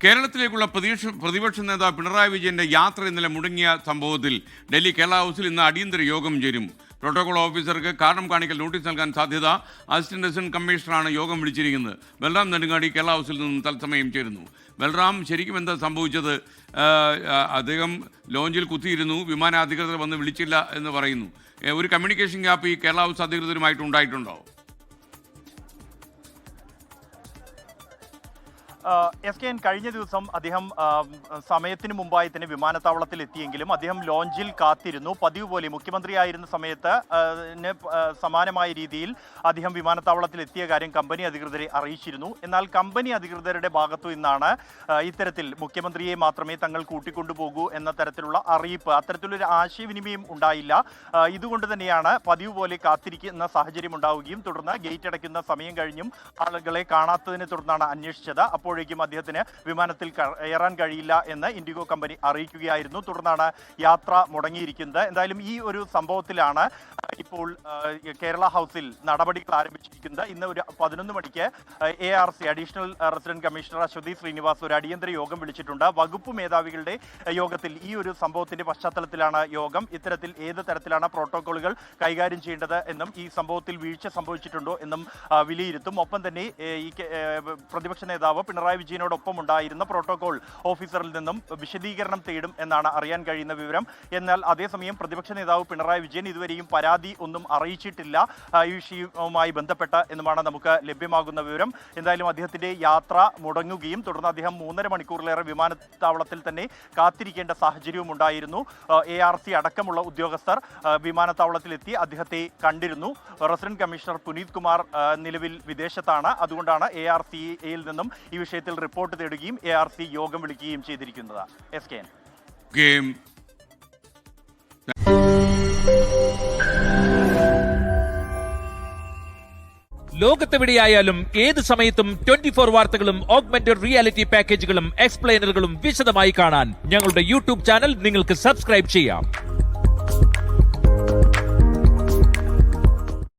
കേരളത്തിലേക്കുള്ള പ്രതിപക്ഷ നേതാവ് പിണറായി വിജയന്റെ യാത്ര ഇന്നലെ മുടങ്ങിയ സംഭവത്തിൽ ഡൽഹി കേരള ഹൗസിൽ ഇന്ന് അടിയന്തര യോഗം ചേരും. പ്രോട്ടോകോൾ ഓഫീസർക്ക് കാരണം കാണിക്കൽ നോട്ടീസ് നൽകാൻ സാധ്യത. അസിസ്റ്റന്റ് റെസിഡന്റ് കമ്മീഷണറാണ് യോഗം വിളിച്ചിരിക്കുന്നത്. ബൽറാം നെടുങ്ങാടി കേരള ഹൗസിൽ നിന്നും തത്സമയം ചേരുന്നു. ബൽറാം, ശരിക്കും എന്താ സംഭവിച്ചത്? അദ്ദേഹം ലോഞ്ചിൽ കുത്തിയിരുന്നു, വിമാന അധികൃതർ വന്ന് വിളിച്ചില്ല എന്ന് പറയുന്നു. ഒരു കമ്മ്യൂണിക്കേഷൻ ഗ്യാപ്പ് ഈ കേരള ഹൗസ് അധികൃതരുമായിട്ട് ഉണ്ടായിട്ടുണ്ടോ? SKN കഴിഞ്ഞ ദിവസം അദ്ദേഹം സമയത്തിന് മുമ്പായി തന്നെ വിമാനത്താവളത്തിൽ എത്തിയെങ്കിലും അദ്ദേഹം ലോഞ്ചിൽ കാത്തിരുന്നു. പതിവ് പോലെ മുഖ്യമന്ത്രിയായിരുന്ന സമയത്ത് സമാനമായ രീതിയിൽ അദ്ദേഹം വിമാനത്താവളത്തിൽ എത്തിയ കാര്യം കമ്പനി അധികൃതരെ അറിയിച്ചിരുന്നു. എന്നാൽ കമ്പനി അധികൃതരുടെ ഭാഗത്തു നിന്നാണ് ഇത്തരത്തിൽ മുഖ്യമന്ത്രിയെ മാത്രമേ തങ്ങൾ കൂട്ടിക്കൊണ്ടുപോകൂ എന്ന തരത്തിലുള്ള അറിയിപ്പ്, അത്തരത്തിലൊരു ആശയവിനിമയം ഉണ്ടായില്ല. ഇതുകൊണ്ട് തന്നെയാണ് പതിവ് പോലെ കാത്തിരിക്കുന്ന സാഹചര്യം ഉണ്ടാവുകയും തുടർന്ന് ഗേറ്റ് അടയ്ക്കുന്ന സമയം കഴിഞ്ഞും ആളുകളെ കാണാത്തതിനെ തുടർന്നാണ് അന്വേഷിച്ചത്. അപ്പോഴേക്കും അദ്ദേഹത്തിന് വിമാനത്തിൽ കയറാൻ കഴിയില്ല എന്ന് ഇൻഡിഗോ കമ്പനി അറിയിക്കുകയായിരുന്നു. തുടർന്നാണ് യാത്ര മുടങ്ങിയിരിക്കുന്നത്. എന്തായാലും ഈ ഒരു സംഭവത്തിലാണ് ഇപ്പോൾ കേരള ഹൗസിൽ നടപടികൾ ആരംഭിച്ചിരിക്കുന്നത്. ഇന്ന് ഒരു 11 മണിക്ക് ARC additional resident commissioner Aswathy Srinivas ഒരു അടിയന്തര യോഗം വിളിച്ചിട്ടുണ്ട്. വകുപ്പ് മേധാവികളുടെ യോഗത്തിൽ ഈ ഒരു സംഭവത്തിന്റെ പശ്ചാത്തലത്തിലാണ് യോഗം. ഇത്തരത്തിൽ ഏത് തരത്തിലാണ് പ്രോട്ടോകോളുകൾ കൈകാര്യം ചെയ്യേണ്ടത് എന്നും ഈ സംഭവത്തിൽ വീഴ്ച സംഭവിച്ചിട്ടുണ്ടോ എന്നും വിലയിരുത്തും. ഒപ്പം തന്നെ ഈ പ്രതിപക്ഷ നേതാവ് പിണറായി വിജയനോടൊപ്പം ഉണ്ടായിരുന്ന പ്രോട്ടോകോൾ ഓഫീസറിൽ നിന്നും വിശദീകരണം തേടും എന്നാണ് അറിയാൻ കഴിയുന്ന വിവരം. എന്നാൽ അതേസമയം പ്രതിപക്ഷ നേതാവ് പിണറായി വിജയൻ ഇതുവരെയും പരാതി ഒന്നും അറിയിച്ചിട്ടില്ല ഈ വിഷയവുമായി ബന്ധപ്പെട്ട് എന്നുമാണ് നമുക്ക് ലഭ്യമാകുന്ന വിവരം. എന്തായാലും അദ്ദേഹത്തിന്റെ യാത്ര മുടങ്ങുകയും തുടർന്ന് അദ്ദേഹം 3.5 മണിക്കൂറിലേറെ വിമാനത്താവളത്തിൽ തന്നെ കാത്തിരിക്കേണ്ട സാഹചര്യവും ഉണ്ടായിരുന്നു. ARC അടക്കമുള്ള ഉദ്യോഗസ്ഥർ വിമാനത്താവളത്തിലെത്തി അദ്ദേഹത്തെ കണ്ടിരുന്നു. റെസിഡന്റ് കമ്മീഷണർ പുനീത് കുമാർ നിലവിൽ വിദേശത്താണ്. അതുകൊണ്ടാണ് ARCയിൽ നിന്നും ഈ വിഷയത്തിൽ റിപ്പോർട്ട് തേടുകയും ARC യോഗം വിളിക്കുകയും ചെയ്തിരിക്കുന്നത്. SKN. ലോകത്തെവിടെയായാലും ഏത് സമയത്തും 24 വാർത്തകളും ഓഗ്മെന്റഡ് റിയാലിറ്റി പാക്കേജുകളും എക്സ്പ്ലെയിനറുകളും വിശദമായി കാണാൻ ഞങ്ങളുടെ യൂട്യൂബ് ചാനൽ നിങ്ങൾക്ക് സബ്സ്ക്രൈബ് ചെയ്യാം.